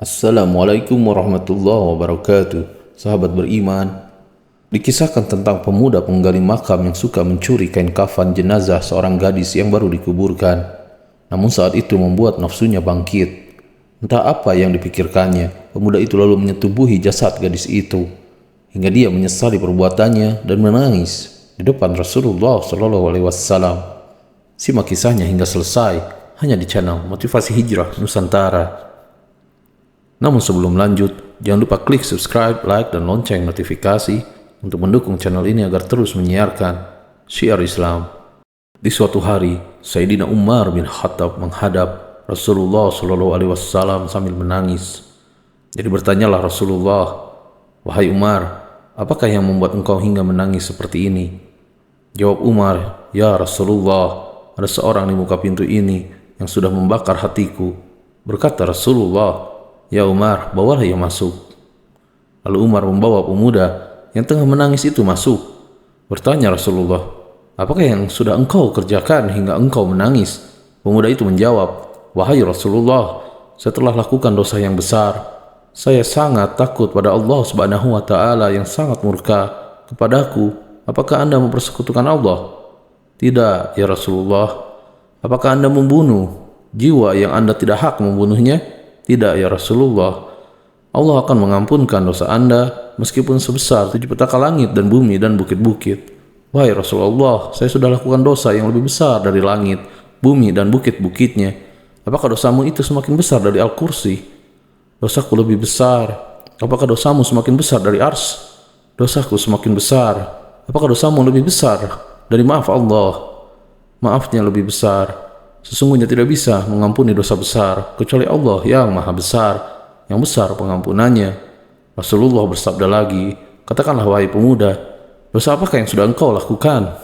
Assalamualaikum warahmatullahi wabarakatuh. Sahabat beriman, dikisahkan tentang pemuda penggali makam yang suka mencuri kain kafan jenazah seorang gadis yang baru dikuburkan. Namun saat itu membuat nafsunya bangkit. Entah apa yang dipikirkannya, pemuda itu lalu menyetubuhi jasad gadis itu hingga dia menyesali perbuatannya dan menangis di depan Rasulullah SAW. Simak kisahnya hingga selesai hanya di channel Motivasi Hijrah Nusantara. Namun sebelum lanjut, jangan lupa klik subscribe, like, dan lonceng notifikasi untuk mendukung channel ini agar terus menyiarkan syiar Islam. Di suatu hari, Sayyidina Umar bin Khattab menghadap Rasulullah SAW sambil menangis. Jadi bertanyalah Rasulullah, "Wahai Umar, apakah yang membuat engkau hingga menangis seperti ini?" Jawab Umar, "Ya Rasulullah, ada seorang di muka pintu ini yang sudah membakar hatiku." Berkata Rasulullah, "Ya Umar, bawalah ia masuk." Lalu Umar membawa pemuda yang tengah menangis itu masuk. Bertanya Rasulullah, "Apakah yang sudah engkau kerjakan hingga engkau menangis?" Pemuda itu menjawab, "Wahai Rasulullah, saya telah lakukan dosa yang besar. Saya sangat takut pada Allah Subhanahu wa Ta'ala yang sangat murka kepadaku. Apakah Anda mempersekutukan Allah?" "Tidak, ya Rasulullah." "Apakah Anda membunuh jiwa yang Anda tidak hak membunuhnya?" "Tidak, ya Rasulullah." "Allah akan mengampunkan dosa Anda meskipun sebesar 7 petaka langit dan bumi dan bukit-bukit." "Wahai Rasulullah, saya sudah lakukan dosa yang lebih besar dari langit, bumi, dan bukit-bukitnya. Apakah dosamu itu semakin besar dari Al-Kursi?" "Dosaku lebih besar." "Apakah dosamu semakin besar dari Ars?" "Dosaku semakin besar." "Apakah dosamu lebih besar dari maaf Allah?" "Maafnya lebih besar. Sesungguhnya tidak bisa mengampuni dosa besar kecuali Allah yang maha besar, yang besar pengampunannya." Rasulullah bersabda lagi, "Katakanlah wahai pemuda, dosa apakah yang sudah engkau lakukan?"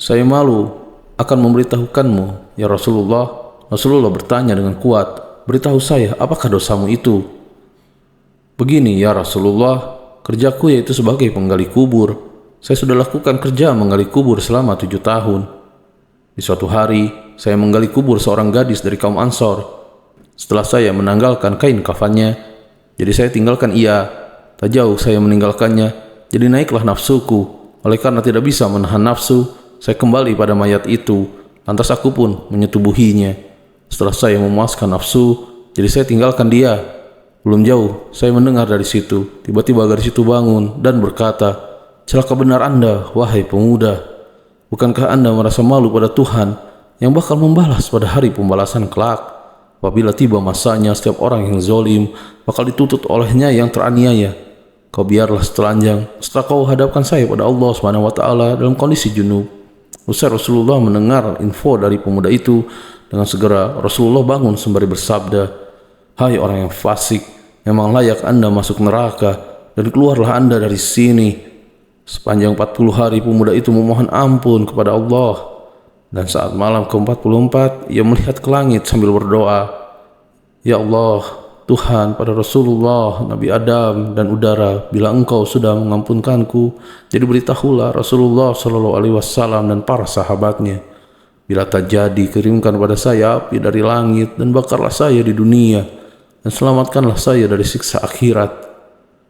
"Saya malu akan memberitahukanmu, ya Rasulullah." Rasulullah bertanya dengan kuat, "Beritahu saya, apakah dosamu itu?" "Begini ya Rasulullah, kerjaku yaitu sebagai penggali kubur. Saya sudah lakukan kerja menggali kubur selama 7 tahun. Di suatu hari, saya menggali kubur seorang gadis dari kaum Ansor. Setelah saya menanggalkan kain kafannya, jadi saya tinggalkan ia. Tak jauh saya meninggalkannya, jadi naiklah nafsuku. Oleh karena tidak bisa menahan nafsu, saya kembali pada mayat itu. Lantas aku pun menyetubuhinya. Setelah saya memuaskan nafsu, jadi saya tinggalkan dia. Belum jauh, saya mendengar dari situ. Tiba-tiba gadis itu bangun dan berkata, 'Celaka benar Anda, wahai pemuda. Bukankah Anda merasa malu pada Tuhan yang bakal membalas pada hari pembalasan kelak? Apabila tiba masanya, setiap orang yang zalim bakal dituntut olehnya yang teraniaya. Kau biarlah setelanjang setelah kau hadapkan saya pada Allah Subhanahu wa Ta'ala dalam kondisi junub.'" Usai Rasulullah mendengar info dari pemuda itu, dengan segera Rasulullah bangun sembari bersabda, "Hai orang yang fasik, memang layak Anda masuk neraka, dan keluarlah Anda dari sini." Sepanjang 40 hari pemuda itu memohon ampun kepada Allah. Dan saat malam ke-44, ia melihat ke langit sambil berdoa, "Ya Allah, Tuhan pada Rasulullah, Nabi Adam, dan udara, bila Engkau sudah mengampunkanku, jadi beritahulah Rasulullah SAW dan para sahabatnya. Bila tak jadi, kirimkan pada saya api dari langit dan bakarlah saya di dunia, dan selamatkanlah saya dari siksa akhirat."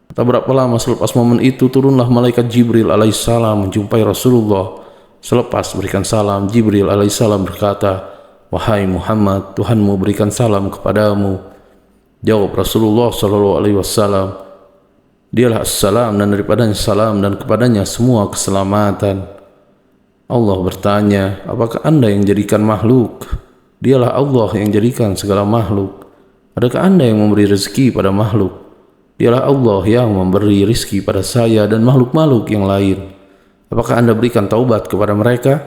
Tak berapa lama selepas momen itu, turunlah malaikat Jibril alaihissalam menjumpai Rasulullah. Selepas berikan salam, Jibril alaihissalam berkata, "Wahai Muhammad, Tuhanmu berikan salam kepadamu." Jawab Rasulullah SAW, "Dialah assalam, dan daripadanya salam, dan kepadanya semua keselamatan." Allah bertanya, "Apakah Anda yang jadikan makhluk?" "Dialah Allah yang jadikan segala makhluk." "Adakah Anda yang memberi rezeki pada makhluk?" "Dialah Allah yang memberi rizki pada saya dan makhluk-makhluk yang lain." "Apakah Anda berikan taubat kepada mereka?"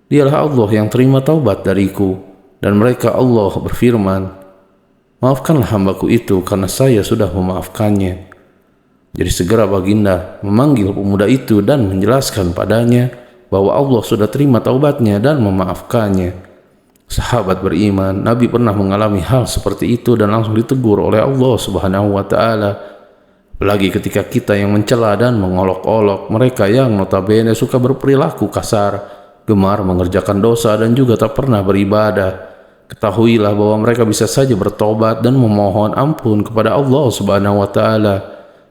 "Dialah Allah yang terima taubat dariku." Dan mereka Allah berfirman, "Maafkanlah hambaku itu karena saya sudah memaafkannya." Jadi segera baginda memanggil pemuda itu dan menjelaskan padanya bahwa Allah sudah terima taubatnya dan memaafkannya. Sahabat beriman, Nabi pernah mengalami hal seperti itu dan langsung ditegur oleh Allah Subhanahu wa Ta'ala. Apalagi ketika kita yang mencela dan mengolok-olok mereka yang notabene suka berperilaku kasar, gemar mengerjakan dosa, dan juga tak pernah beribadah. Ketahuilah bahwa mereka bisa saja bertobat dan memohon ampun kepada Allah Subhanahu wa taala.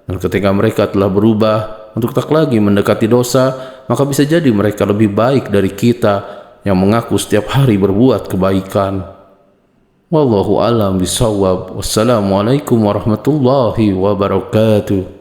Dan ketika mereka telah berubah untuk tak lagi mendekati dosa, maka bisa jadi mereka lebih baik dari kita yang mengaku setiap hari berbuat kebaikan. Wallahu a'lam bishawab. Wassalamualaikum warahmatullahi wabarakatuh.